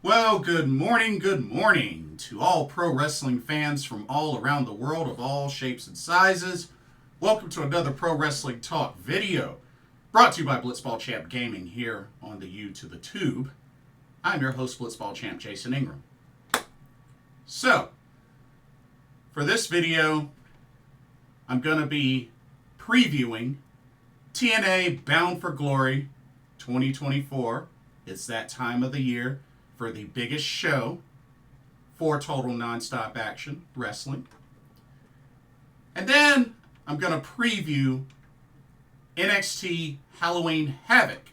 Well, good morning to all pro wrestling fans from all around the world of all shapes and sizes. Welcome to another Pro Wrestling Talk video, brought to you by Blitzball Champ Gaming here on the U to the Tube. I'm your host, Blitzball Champ Jason Ingram. So, for this video, I'm going to be previewing TNA Bound For Glory 2024. It's that time of the year for the biggest show for total nonstop action wrestling. And then I'm going to preview NXT Halloween Havoc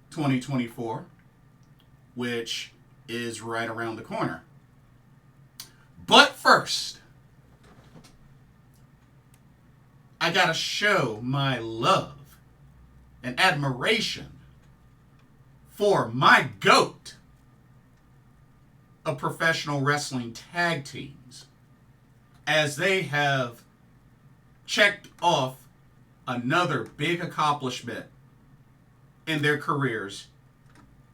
2024, which is right around the corner. But first, I got to show my love and admiration for my GOAT of professional wrestling tag teams, as they have checked off another big accomplishment in their careers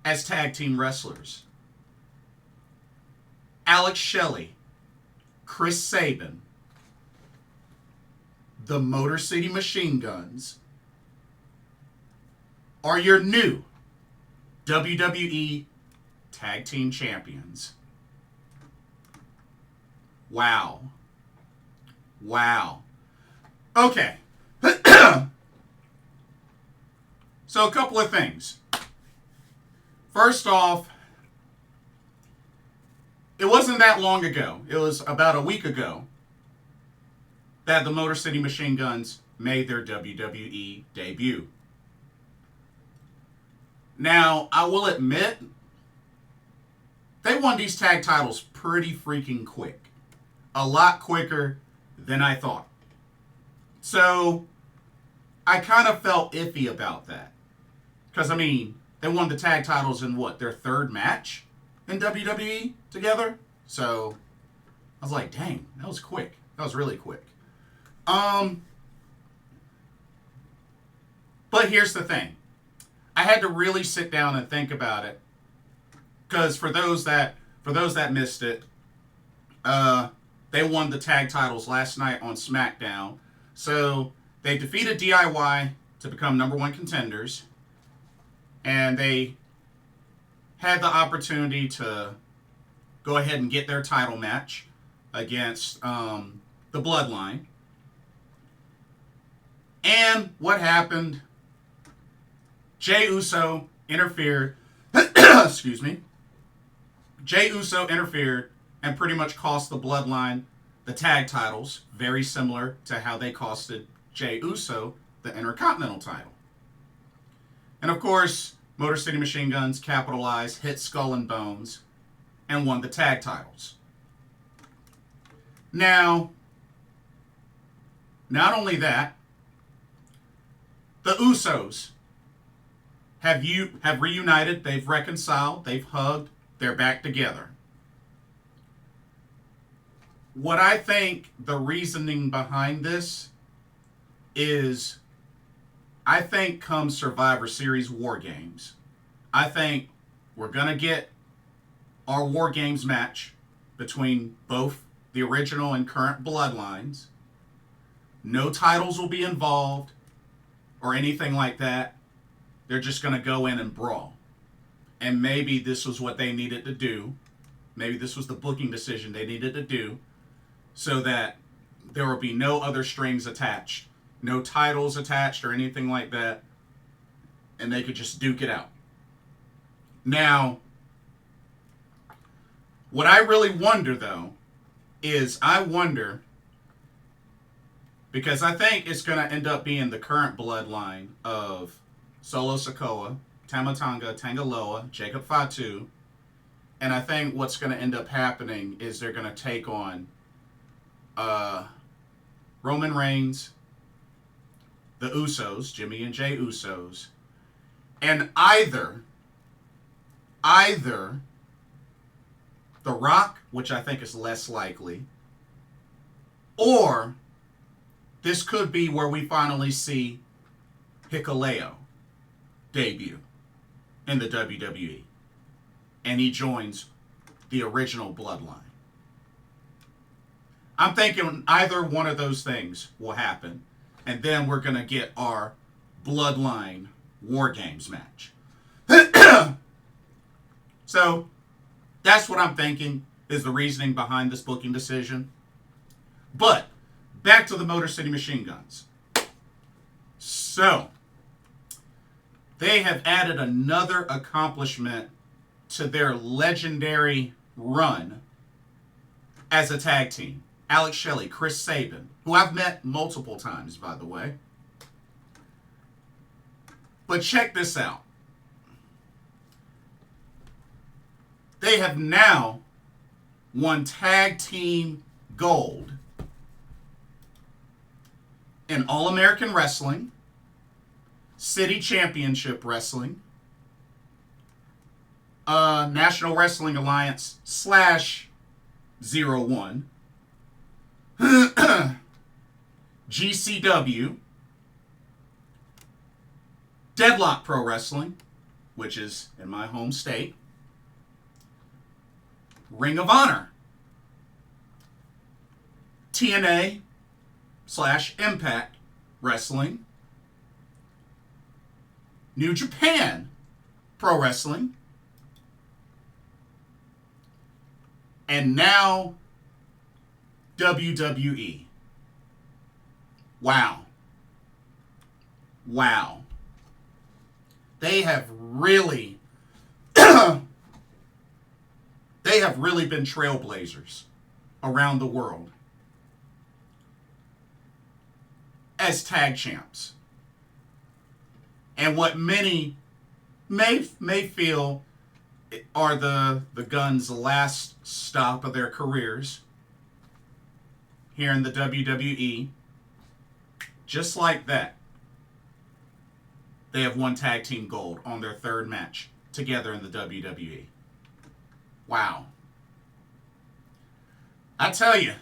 as tag team wrestlers. Alex Shelley, Chris Sabin, the Motor City Machine Guns are your new WWE Tag Team Champions. Wow. Okay. So a couple of things. First off, it wasn't that long ago. It was about a week ago that the Motor City Machine Guns made their WWE debut. Now, I will admit, they won these tag titles pretty freaking quick. A lot quicker than I thought. So, I kind of felt iffy about that. Because, they won the tag titles in their third match in WWE together? So, I was like, dang, that was quick. That was really quick. But here's the thing. I had to really sit down and think about it. Because for those that missed it, they won the tag titles last night on SmackDown. So they defeated DIY to become number one contenders. And they had the opportunity to go ahead and get their title match against the Bloodline. And what happened? Jey Uso interfered. Excuse me. Jey Uso interfered and pretty much cost the Bloodline the tag titles, very similar to how they costed Jey Uso the Intercontinental title. And of course, Motor City Machine Guns capitalized, hit Skull and Bones, and won the tag titles. Now, not only that, the Usos have reunited, they've reconciled, they've hugged, they're back together. What I think the reasoning behind this is, I think come Survivor Series War Games, I think we're going to get our War Games match between both the original and current bloodlines. No titles will be involved or anything like that. They're just going to go in and brawl. And maybe this was what they needed to do. Maybe this was the booking decision they needed to do so that there will be no other strings attached, no titles attached or anything like that, and they could just duke it out. Now, what I really wonder, though, is because I think it's going to end up being the current bloodline of Solo Sikoa, Tama Tonga, Tangaloa, Jacob Fatu, and I think what's going to end up happening is they're going to take on Roman Reigns, the Usos, Jimmy and Jey Usos, and either The Rock, which I think is less likely, or this could be where we finally see Hikuleo debut in the WWE. And he joins the original bloodline. I'm thinking either one of those things will happen, and then we're going to get our bloodline War Games match. So, that's what I'm thinking is the reasoning behind this booking decision. But, back to the Motor City Machine Guns. So, they have added another accomplishment to their legendary run as a tag team. Alex Shelley, Chris Sabin, who I've met multiple times, by the way. But check this out. They have now won tag team gold in All-American Wrestling, City Championship Wrestling, National Wrestling Alliance /01, GCW, Deadlock Pro Wrestling, which is in my home state, Ring of Honor, TNA /Impact Wrestling, New Japan Pro Wrestling, and now WWE. Wow. Wow. They have really been trailblazers around the world as tag champs. And what many may feel are the Guns' last stop of their careers here in the WWE, just like that, they have won tag team gold on their third match together in the WWE. Wow. I tell you,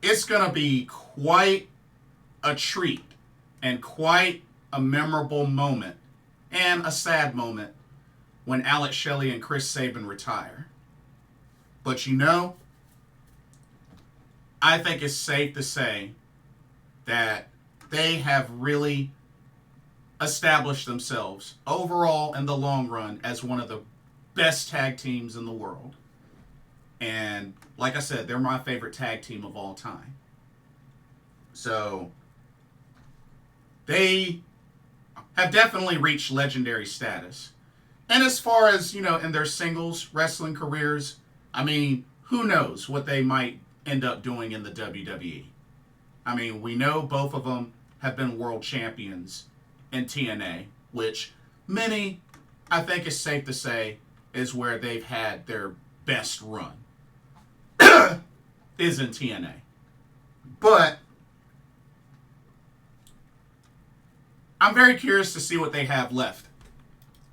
it's going to be quite a treat and quite a memorable moment and a sad moment when Alex Shelley and Chris Sabin retire. But you know, I think it's safe to say that they have really established themselves overall in the long run as one of the best tag teams in the world. And like I said, they're my favorite tag team of all time. So they have definitely reached legendary status. And as far as, you know, in their singles wrestling careers, I mean, who knows what they might end up doing in the WWE. I mean, we know both of them have been world champions in TNA, which many, I think it's safe to say, is where they've had their best run, is in TNA. But I'm very curious to see what they have left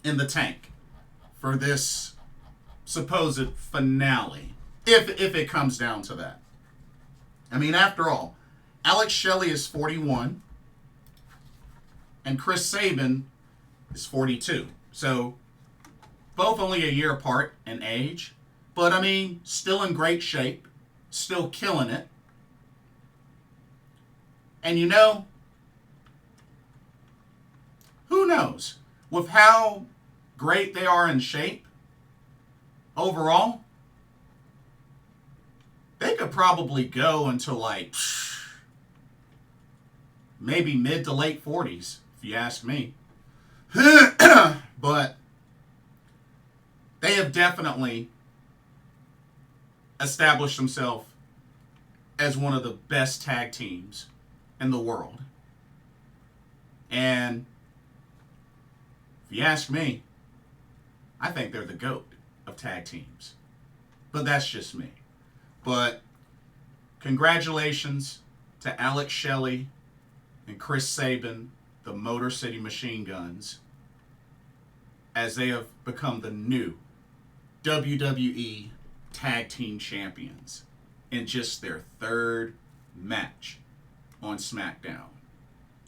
in the tank for this supposed finale, if it comes down to that. I mean, after all, Alex Shelley is 41, and Chris Sabin is 42. So, both only a year apart in age, but I mean, still in great shape, still killing it. And you know, who knows? With how great they are in shape, overall, they could probably go until like maybe mid to late 40s, if you ask me. But they have definitely established themselves as one of the best tag teams in the world. And if you ask me, I think they're the GOAT of tag teams. But that's just me. But congratulations to Alex Shelley and Chris Sabin, the Motor City Machine Guns, as they have become the new WWE Tag Team Champions in just their third match on SmackDown.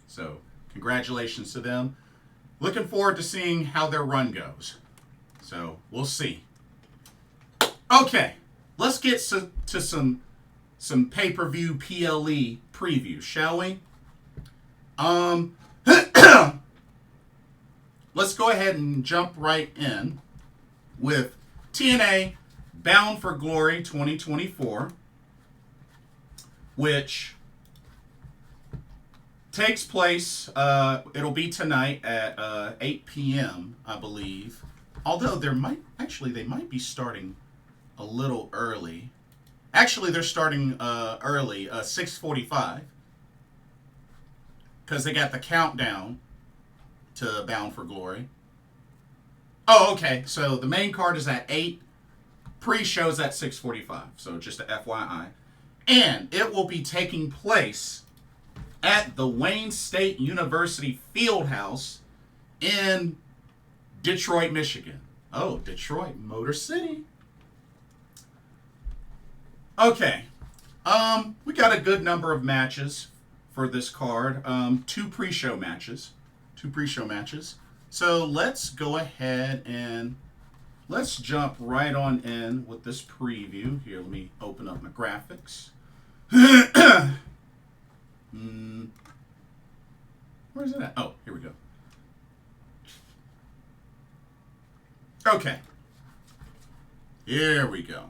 So, congratulations to them. Looking forward to seeing how their run goes. So we'll see. Okay, let's get to some pay-per-view PLE preview, shall we? Let's go ahead and jump right in with TNA Bound for Glory 2024, which takes place, it'll be tonight at 8 p.m., I believe. Although they might be starting a little early. Actually, they're starting early, 6:45. Because they got the countdown to Bound for Glory. Oh, okay. So the main card is at 8. Pre-show's at 6:45. So just a FYI. And it will be taking place at the Wayne State University Fieldhouse in Detroit, Michigan. Oh, Detroit, Motor City. Okay. We got a good number of matches for this card. Two pre-show matches. So let's go ahead and let's jump right on in with this preview. Here, let me open up my graphics. Where's it at? Oh, here we go. Okay. Here we go.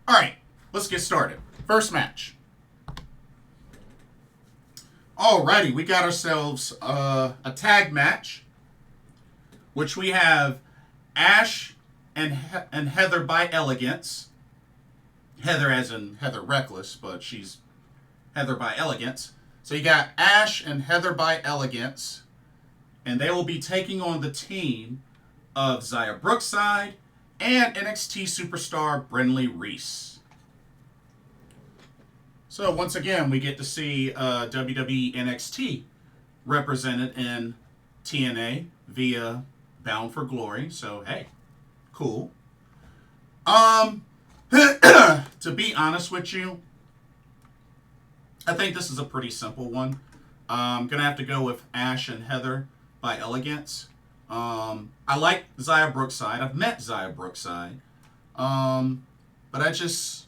All right, let's get started. First match. Alrighty, we got ourselves a tag match, which we have Ash and Heather by Elegance. Heather as in Heather Reckless, but she's Heather by Elegance. So you got Ash and Heather by Elegance, and they will be taking on the team of Xia Brookside and NXT superstar Brinley Reece. So once again, we get to see WWE NXT represented in TNA via Bound for Glory. So hey, cool. To be honest with you, I think this is a pretty simple one. I'm gonna have to go with Ash and Heather by Elegance. I like Xia Brookside. I've met Xia Brookside, but I just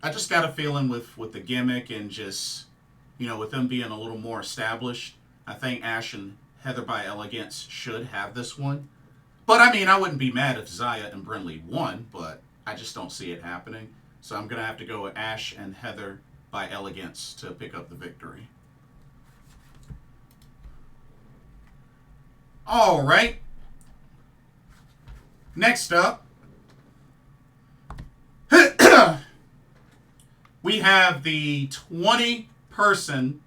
got a feeling with the gimmick and just, with them being a little more established, I think Ash and Heather by Elegance should have this one. But I mean, I wouldn't be mad if Xia and Brinley won, but I just don't see it happening. So I'm gonna have to go with Ash and Heather by Elegance to pick up the victory. All right. Next up, we have the 20-person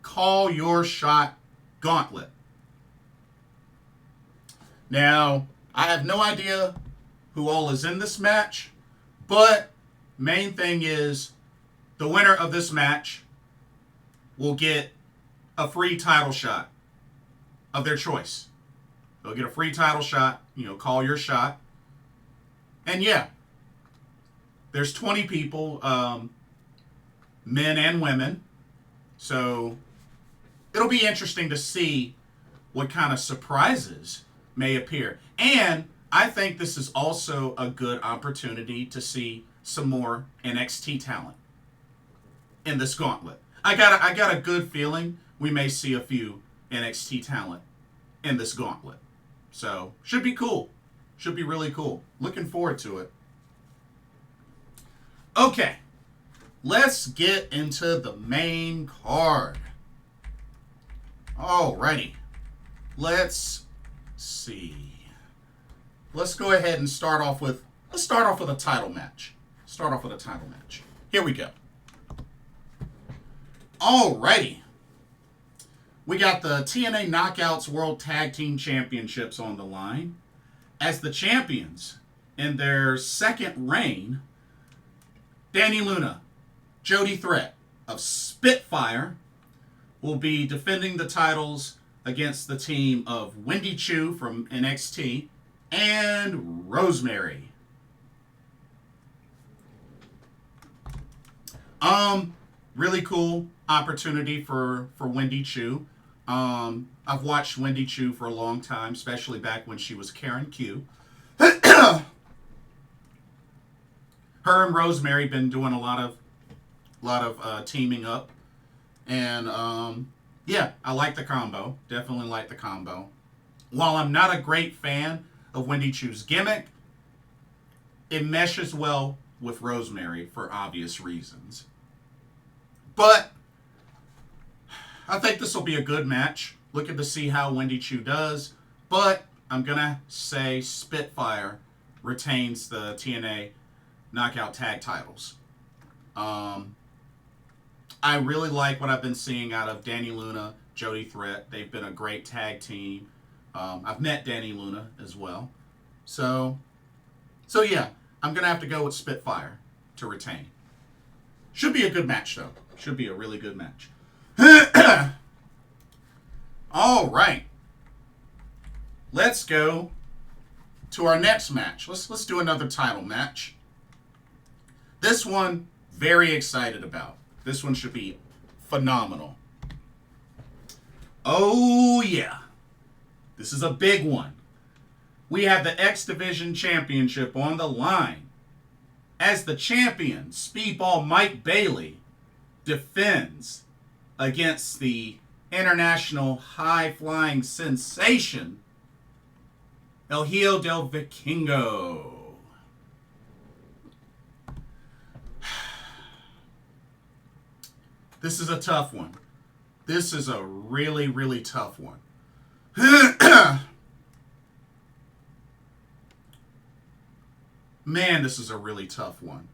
Call Your Shot Gauntlet. Now, I have no idea who all is in this match, but main thing is the winner of this match will get a free title shot of their choice. They'll get a free title shot, call your shot. And yeah, there's 20 people, men and women. So it'll be interesting to see what kind of surprises may appear. And I think this is also a good opportunity to see some more NXT talent in this gauntlet. I got a good feeling we may see a few NXT talent in this gauntlet. So, should be cool. Should be really cool. Looking forward to it. Okay. Let's get into the main card. Alrighty. Let's see. Let's go ahead and start off with a title match. Here we go. Alrighty. We got the TNA Knockouts World Tag Team Championships on the line. As the champions in their second reign, Dani Luna, Jody Threat of Spitfire will be defending the titles against the team of Wendy Choo from NXT and Rosemary. Really cool opportunity for Wendy Choo. I've watched Wendy Choo for a long time, especially back when she was Karen Q. Her and Rosemary been doing a lot of teaming up, and yeah, I like the combo. Definitely like the combo. While I'm not a great fan of Wendy Choo's gimmick, it meshes well with Rosemary for obvious reasons. But I think this will be a good match. Looking to see how Wendy Choo does. But I'm going to say Spitfire retains the TNA Knockout Tag titles. I really like what I've been seeing out of Dani Luna, Jody Threat. They've been a great tag team. I've met Dani Luna as well. So yeah, I'm going to have to go with Spitfire to retain. Should be a good match, though. Should be a really good match. All right. Let's go to our next match. Let's do another title match. This one, very excited about. This one should be phenomenal. Oh, yeah. This is a big one. We have the X Division Championship on the line as the champion, Speedball Mike Bailey, defends against the international high-flying sensation, El Hijo del Vikingo. This is a tough one. This is a really, really tough one. Man, this is a really tough one.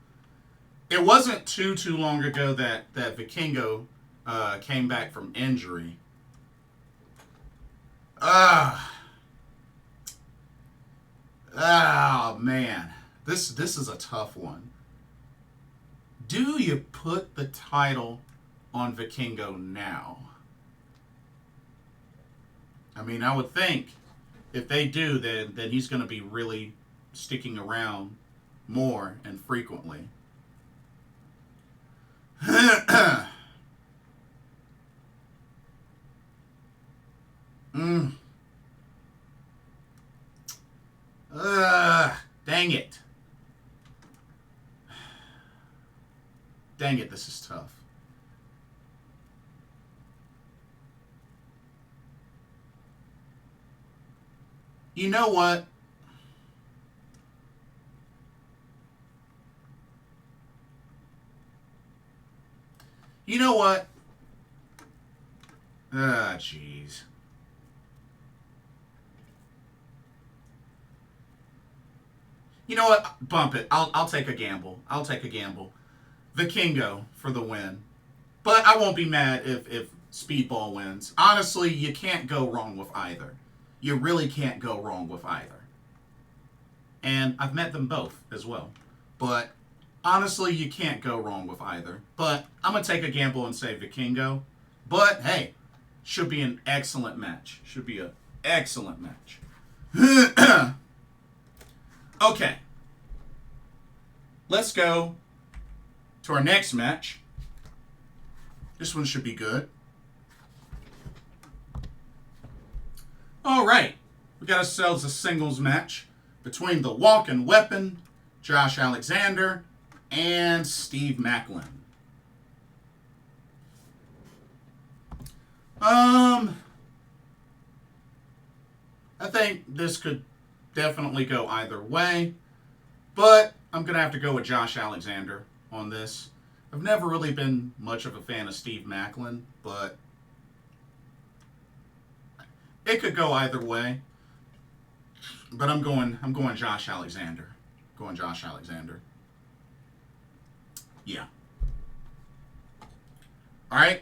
It wasn't too long ago that Vikingo came back from injury. Oh, man. This is a tough one. Do you put the title on Vikingo now? I mean, I would think if they do, then he's going to be really sticking around more and frequently. Dang it. Dang it, this is tough. You know what? You know what? Jeez. You know what? Bump it. I'll take a gamble. I'll take a gamble. Vikingo for the win. But I won't be mad if Speedball wins. Honestly, you can't go wrong with either. You really can't go wrong with either. And I've met them both as well. But honestly, you can't go wrong with either. But I'm going to take a gamble and say Vikingo. But hey, should be an excellent match. Should be an excellent match. Okay. Let's go to our next match. This one should be good. All right. We got ourselves a singles match between the Walking Weapon, Josh Alexander, and Steve Maclin. I think this could definitely go either way, but I'm going to have to go with Josh Alexander on this. I've never really been much of a fan of Steve Maclin, but it could go either way. But I'm going Josh Alexander. Going Josh Alexander. Yeah. All right.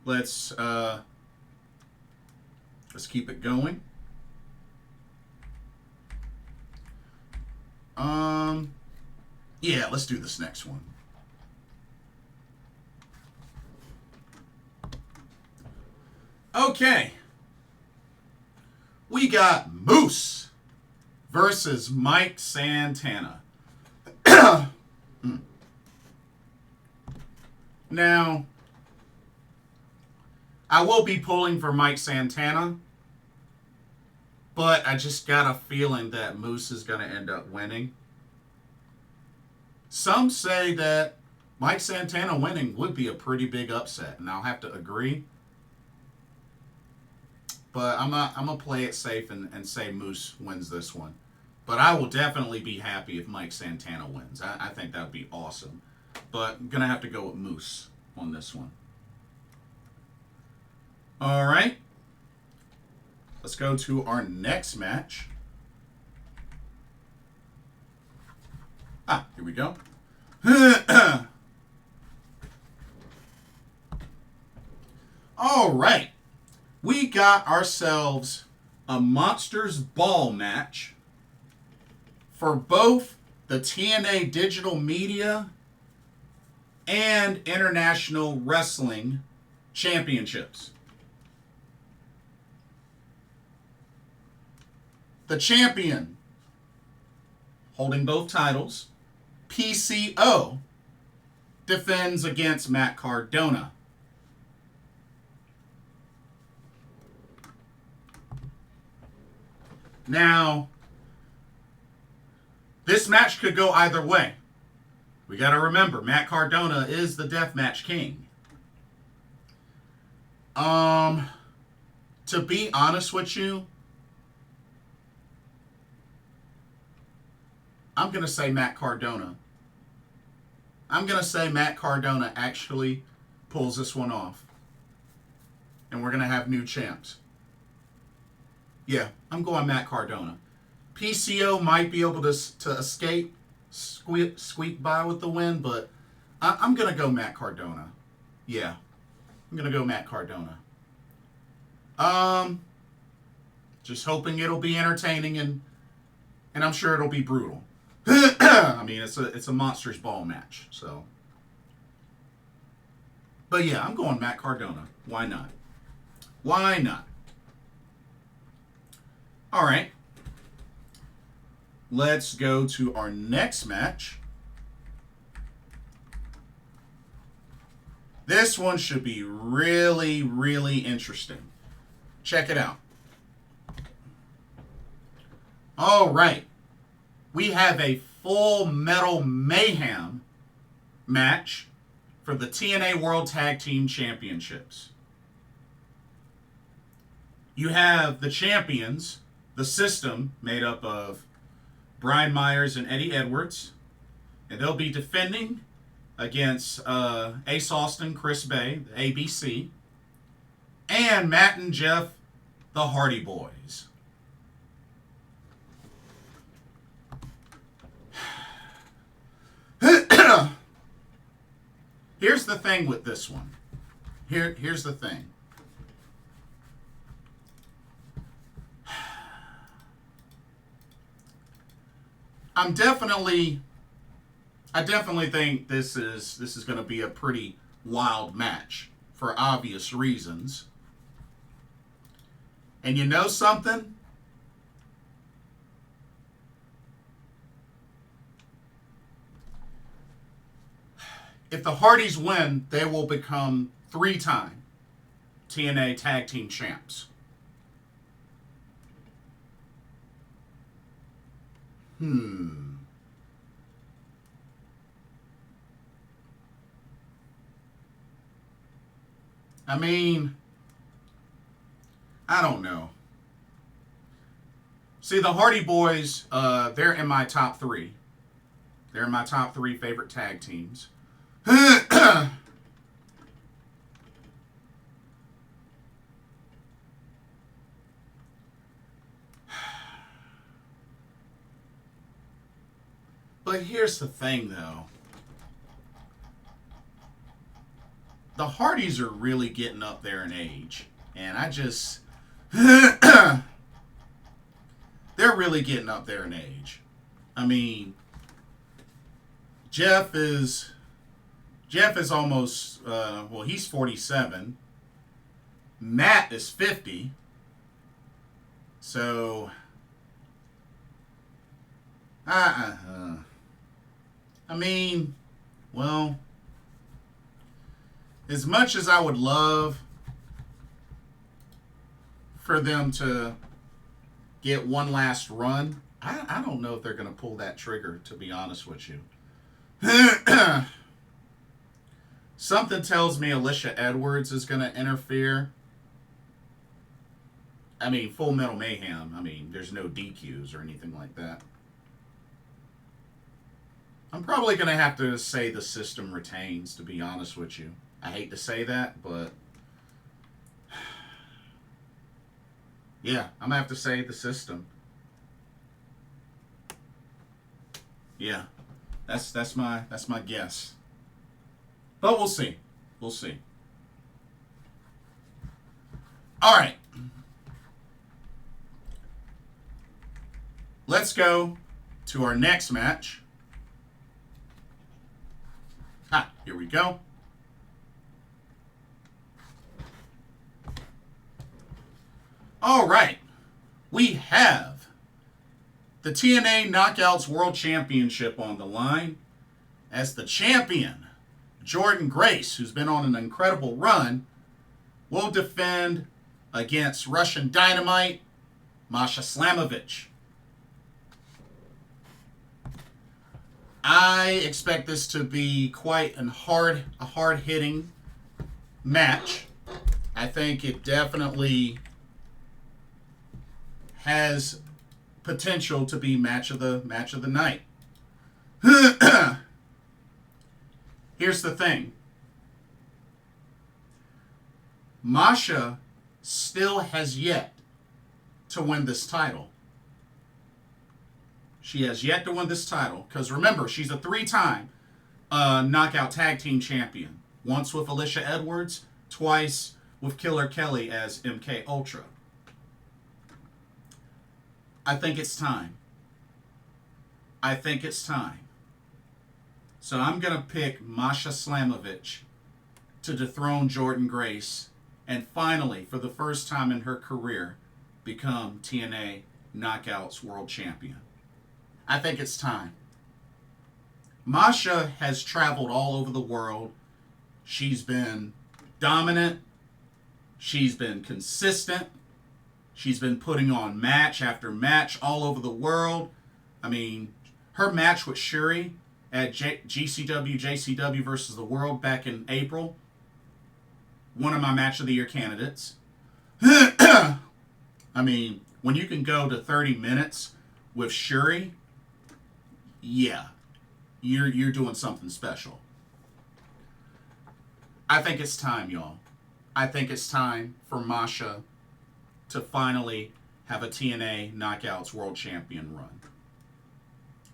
Let's keep it going. Yeah, let's do this next one. Okay. We got Moose versus Mike Santana. Now, I will be pulling for Mike Santana, but I just got a feeling that Moose is going to end up winning. Some say that Mike Santana winning would be a pretty big upset, and I'll have to agree. But I'm going to play it safe and say Moose wins this one. But I will definitely be happy if Mike Santana wins. I think that would be awesome. But I'm going to have to go with Moose on this one. All right. Let's go to our next match. Here we go. All right. We got ourselves a Monsters Ball match for both the TNA Digital Media and International Wrestling Championships. The champion, holding both titles, PCO, defends against Matt Cardona. Now, this match could go either way. We got to remember, Matt Cardona is the Deathmatch King. To be honest with you, I'm going to say Matt Cardona. I'm going to say Matt Cardona actually pulls this one off. And we're going to have new champs. Yeah, I'm going Matt Cardona. PCO might be able to escape, squeak by with the win, but I'm going to go Matt Cardona. Yeah, I'm going to go Matt Cardona. Just hoping it'll be entertaining and I'm sure it'll be brutal. I mean, it's a Monsters Ball match, so. But yeah, I'm going Matt Cardona. Why not? Why not? All right. Let's go to our next match. This one should be really, really interesting. Check it out. All right. We have a Full Metal Mayhem match for the TNA World Tag Team Championships. You have the champions, the System, made up of Brian Myers and Eddie Edwards, and they'll be defending against Ace Austin, Chris Bay, the ABC, and Matt and Jeff, the Hardy Boys. Here's the thing with this one. Here's the thing. I definitely think this is going to be a pretty wild match for obvious reasons. And you know something? If the Hardys win, they will become 3-time TNA Tag Team Champs. I mean, I don't know. See, the Hardy Boys, they're in my top 3. They're in my top 3 favorite tag teams. But here's the thing, though. The Hardys are really getting up there in age. And I just... they're really getting up there in age. I mean, Jeff is almost, he's 47. Matt is 50. So, I mean, well, as much as I would love for them to get one last run. I don't know if they're going to pull that trigger, to be honest with you. Something tells me Alicia Edwards is going to interfere. I mean, Full Metal Mayhem. I mean, there's no DQs or anything like that. I'm probably going to have to say the system retains, to be honest with you. I hate to say that, but yeah, I'm going to have to say the system. Yeah, that's my guess. But we'll see. We'll see. All right. Let's go to our next match. Here we go. All right. We have the TNA Knockouts World Championship on the line as the champion, Jordynne Grace, who's been on an incredible run, will defend against Russian Dynamite, Masha Slamovich. I expect this to be quite a hard-hitting match. I think it definitely has potential to be match of the night. Here's the thing. Masha still has yet to win this title. She has yet to win this title. Because remember, she's a 3-time knockout tag team champion. Once with Alicia Edwards, twice with Killer Kelly as MK Ultra. I think it's time. I think it's time. So I'm going to pick Masha Slamovich to dethrone Jordynne Grace and finally, for the first time in her career, become TNA Knockouts World Champion. I think it's time. Masha has traveled all over the world. She's been dominant. She's been consistent. She's been putting on match after match all over the world. I mean, her match with Shuri at JCW versus the World back in April, one of my Match of the Year candidates. I mean, when you can go to 30 minutes with Shuri, yeah, you're doing something special. I think it's time, y'all. I think it's time for Masha to finally have a TNA Knockouts World Champion run.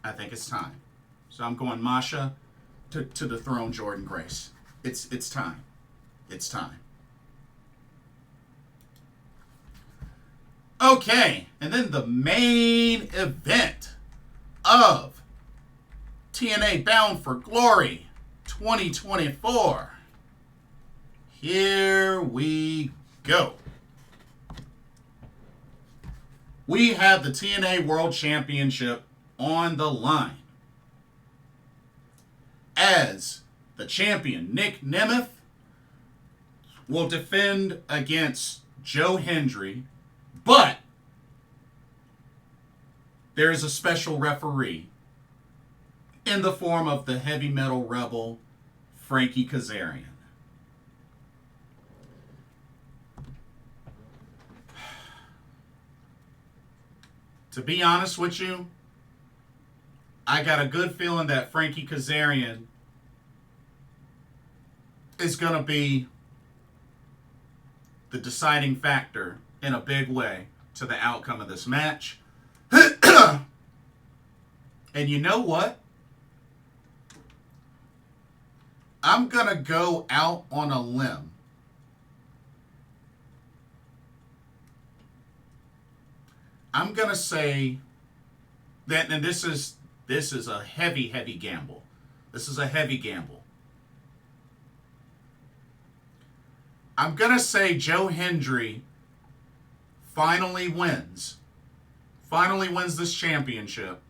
I think it's time. So I'm going Masha to dethrone Jordynne Grace. It's time. It's time. Okay, and then the main event of TNA Bound for Glory 2024. Here we go. We have the TNA World Championship on the line as the champion, Nick Nemeth, will defend against Joe Hendry, but there is a special referee in the form of the heavy metal rebel, Frankie Kazarian. To be honest with you, I got a good feeling that Frankie Kazarian is going to be the deciding factor in a big way to the outcome of this match. And you know what? I'm going to go out on a limb. I'm going to say that, and this is a heavy gamble. This is a heavy gamble. I'm going to say Joe Hendry finally wins this championship.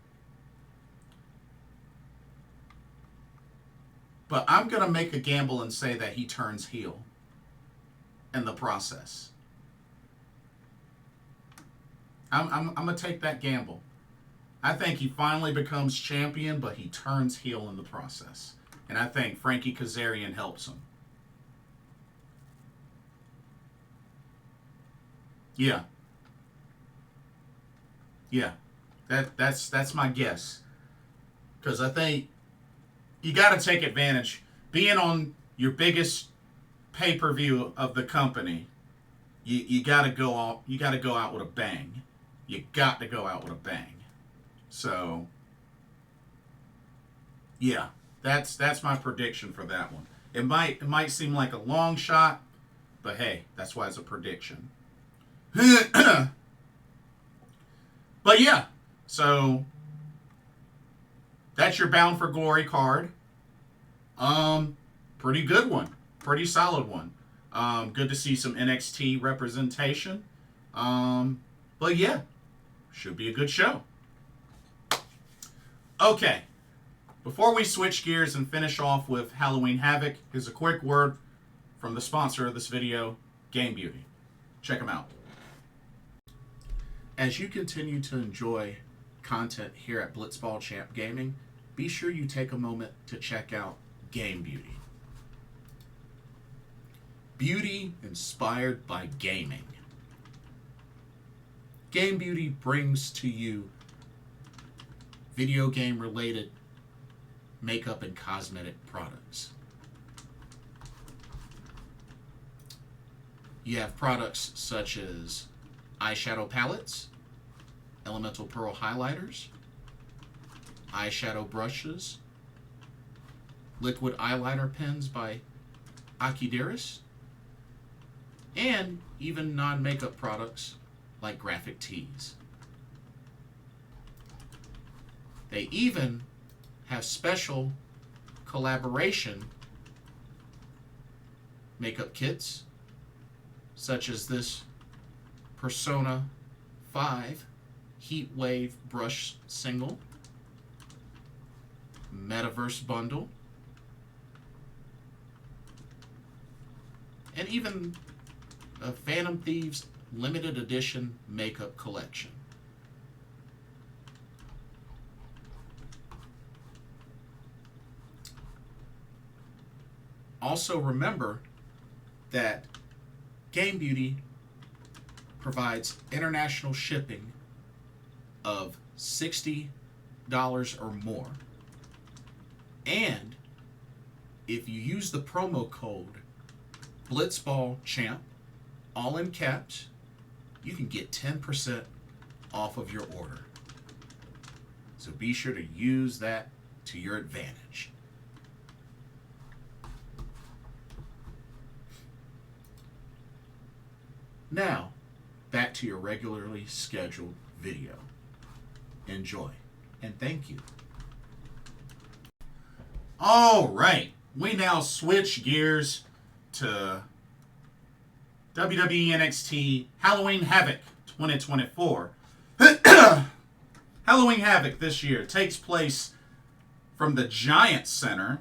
But I'm going to make a gamble and say that he turns heel in the process. I'm gonna take that gamble. I think he finally becomes champion, but he turns heel in the process. And I think Frankie Kazarian helps him. Yeah. Yeah. That's my guess. Because I think you got to take advantage. Being on your biggest pay-per-view of the company, you got to go out. You got to go out with a bang. You got to go out with a bang. So, yeah, that's my prediction for that one. It might seem like a long shot, but hey, that's why it's a prediction. But yeah, so that's your Bound for Glory card. Pretty good one. Pretty solid one. Good to see some NXT representation. But yeah, should be a good show. Okay, before we switch gears and finish off with Halloween Havoc, here's a quick word from the sponsor of this video, Game Beauty. Check them out. As you continue to enjoy content here at Blitzball Champ Gaming, be sure you take a moment to check out Game Beauty. Beauty inspired by gaming. Game Beauty brings to you video game related makeup and cosmetic products. You have products such as eyeshadow palettes, elemental pearl highlighters, eyeshadow brushes, liquid eyeliner pens by Akidiris, and even non-makeup products like graphic tees. They even have special collaboration makeup kits, such as this Persona 5 Heat Wave Brush Single, Metaverse Bundle, and even a Phantom Thieves Limited Edition Makeup Collection. Also remember that Game Beauty provides international shipping of $60 or more. And if you use the promo code BlitzballChamp, all in caps, you can get 10% off of your order. So be sure to use that to your advantage. Now, back to your regularly scheduled video. Enjoy, and thank you. All right, we now switch gears to WWE NXT Halloween Havoc 2024. Halloween Havoc this year takes place from the Giant Center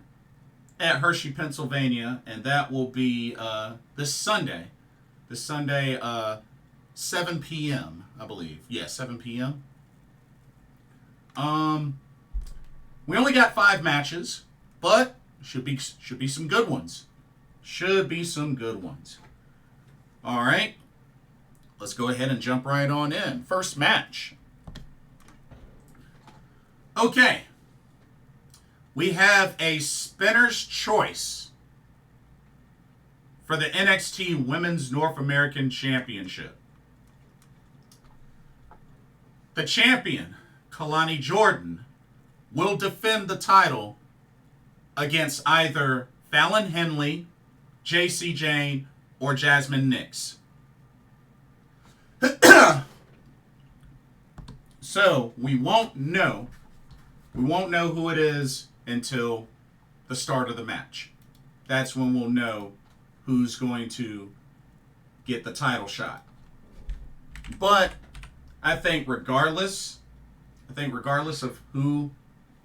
at Hershey, Pennsylvania, and that will be this Sunday. This Sunday, 7 p.m., I believe. Yeah, 7 p.m. We only got 5 matches, but should be some good ones. Should be some good ones. All right, let's go ahead and jump right on in. First match. Okay, we have a spinner's choice for the NXT Women's North American Championship. The champion, Kalani Jordynne, will defend the title against either Fallon Henley, JC Jane, or Jasmine Nix. So we won't know who it is until the start of the match. That's when we'll know who's going to get the title shot. But I think regardless of who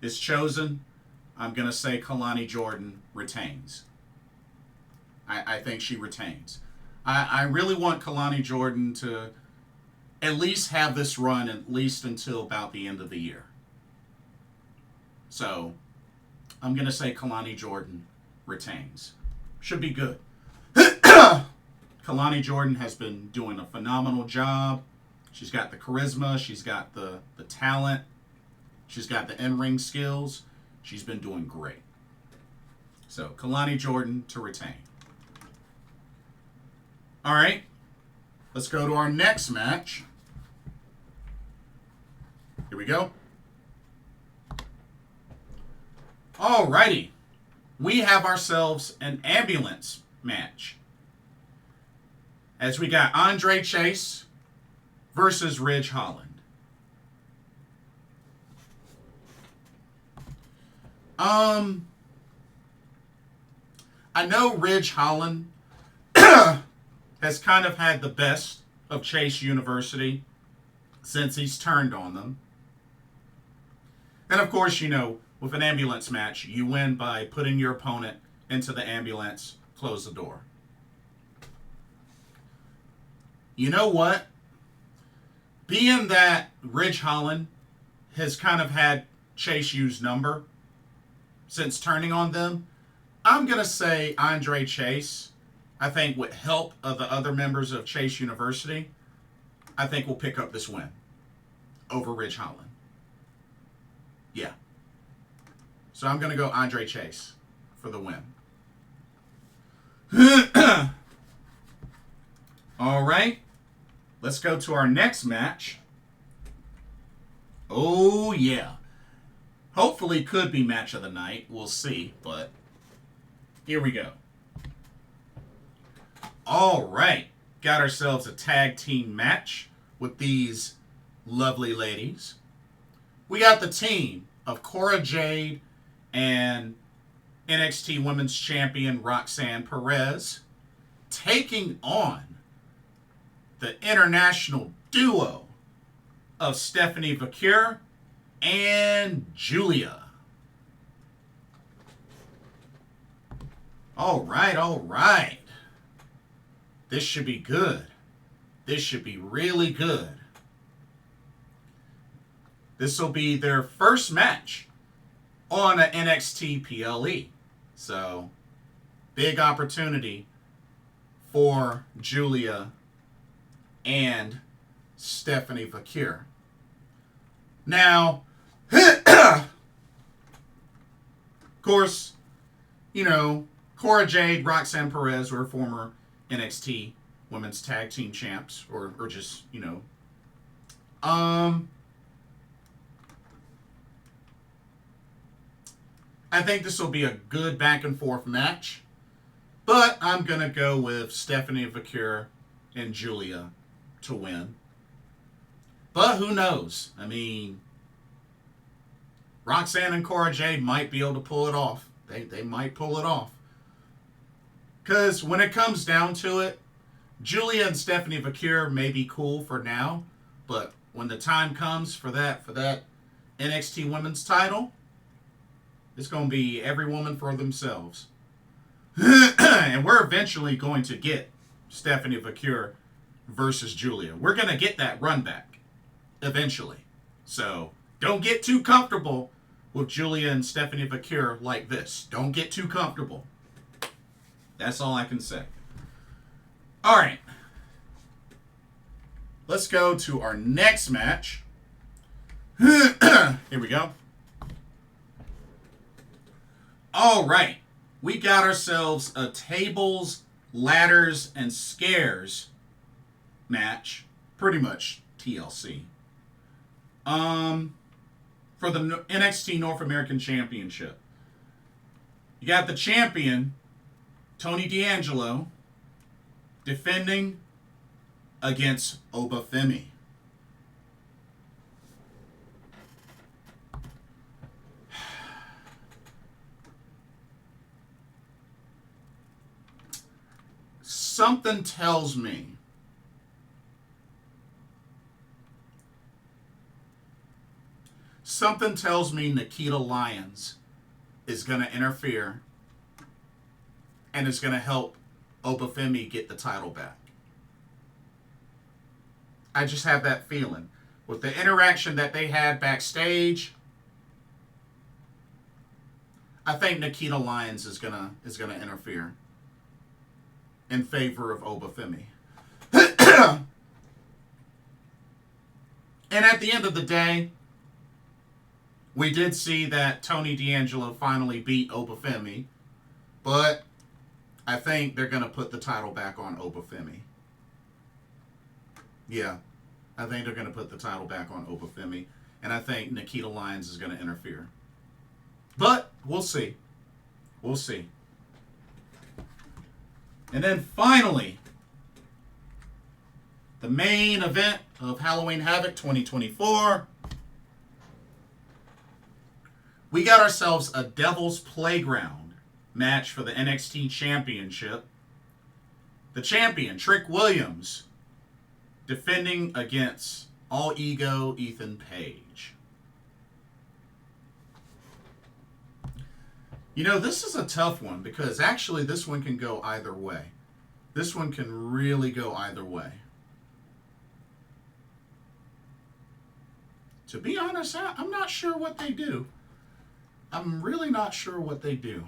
is chosen, I'm going to say Kalani Jordynne retains. I think she retains. I really want Kalani Jordynne at least have this run at least until about the end of the year. So I'm going to say Kalani Jordynne retains. Should be good. Kalani Jordynne has been doing a phenomenal job. She's got the charisma. She's got the talent. She's got the in-ring skills. She's been doing great. So Kalani Jordynne to retain. All right. Let's go to our next match. Here we go. Alrighty. We have ourselves an ambulance match. As we got Andre Chase versus Ridge Holland. I know Ridge Holland has kind of had the best of Chase University since he's turned on them. And of course, you know, with an ambulance match, you win by putting your opponent into the ambulance, close the door. You know what? Being that Ridge Holland has kind of had Chase U's number since turning on them, I'm going to say Andre Chase, I think with help of the other members of Chase University, I think will pick up this win over Ridge Holland. Yeah. So I'm going to go Andre Chase for the win. All right. Let's go to our next match. Oh, yeah. Hopefully could be match of the night. We'll see, but here we go. All right. Got ourselves a tag team match with these lovely ladies. We got the team of Cora Jade and NXT Women's Champion Roxanne Perez taking on the international duo of Stephanie Vaquer and Julia. All right. This should be good. This should be really good. This will be their first match on an NXT PLE. So, big opportunity for Julia and Stephanie Vaquer. Now, of course, you know, Cora Jade, Roxanne Perez were former NXT Women's Tag Team Champs, or just, you know. I think this will be a good back and forth match, but I'm going to go with Stephanie Vaquer and Julia to win. But who knows? I mean, Roxanne and Cora Jade might be able to pull it off. They might pull it off. Because when it comes down to it, Julia and Stephanie Vaquer may be cool for now, but when the time comes for that NXT Women's title, it's going to be every woman for themselves. And we're eventually going to get Stephanie Vaquer versus Julia. We're going to get that run back eventually. So don't get too comfortable with Julia and Stephanie Vaquer like this. Don't get too comfortable. That's all I can say. All right. Let's go to our next match. Here we go. All right. We got ourselves a tables, ladders, and scares match. Pretty much TLC. For the NXT North American Championship. You got the champion, Tony D'Angelo, defending against Obafemi. Something tells me Nikita Lyons is going to interfere and is going to help Obafemi get the title back. I just have that feeling. With the interaction that they had backstage, I think Nikita Lyons is gonna interfere in favor of Obafemi. And at the end of the day, we did see that Tony D'Angelo finally beat Obafemi, but I think they're going to put the title back on Obafemi. Yeah, I think they're going to put the title back on Obafemi, and I think Nikita Lyons is going to interfere. But we'll see. We'll see. And then finally, the main event of Halloween Havoc 2024. We got ourselves a Devil's Playground match for the NXT Championship. The champion, Trick Williams, defending against All Ego Ethan Page. You know, this is a tough one because actually this one can go either way. This one can really go either way. To be honest, I'm not sure what they do. I'm really not sure what they do.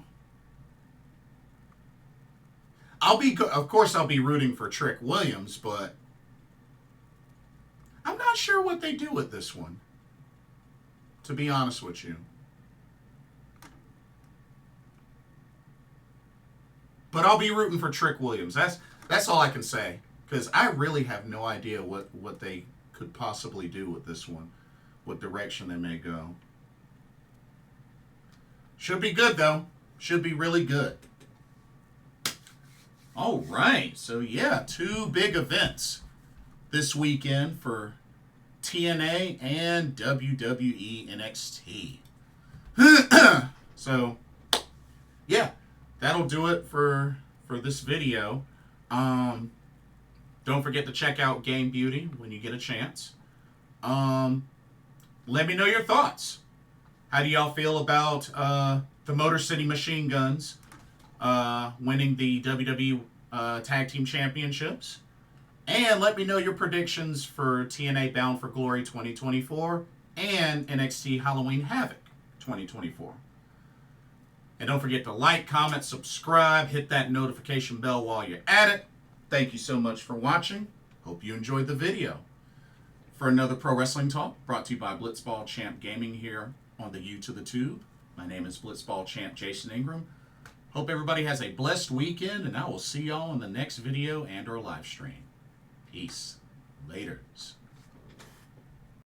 Of course, I'll be rooting for Trick Williams, but I'm not sure what they do with this one. To be honest with you. But I'll be rooting for Trick Williams. That's all I can say. Because I really have no idea what they could possibly do with this one. What direction they may go. Should be good, though. Should be really good. All right. So, yeah, 2 big events this weekend for TNA and WWE NXT. So, yeah, that'll do it for this video. Don't forget to check out Game Beauty when you get a chance. Let me know your thoughts. How do y'all feel about the Motor City Machine Guns winning the WWE Tag Team Championships? And let me know your predictions for TNA Bound for Glory 2024 and NXT Halloween Havoc 2024. And don't forget to like, comment, subscribe, hit that notification bell while you're at it. Thank you so much for watching. Hope you enjoyed the video. For another Pro Wrestling Talk, brought to you by Blitzball Champ Gaming here on the U to the Tube. My name is Blitzball Champ Jason Ingram. Hope everybody has a blessed weekend, and I will see y'all in the next video and or live stream. Peace. Laters.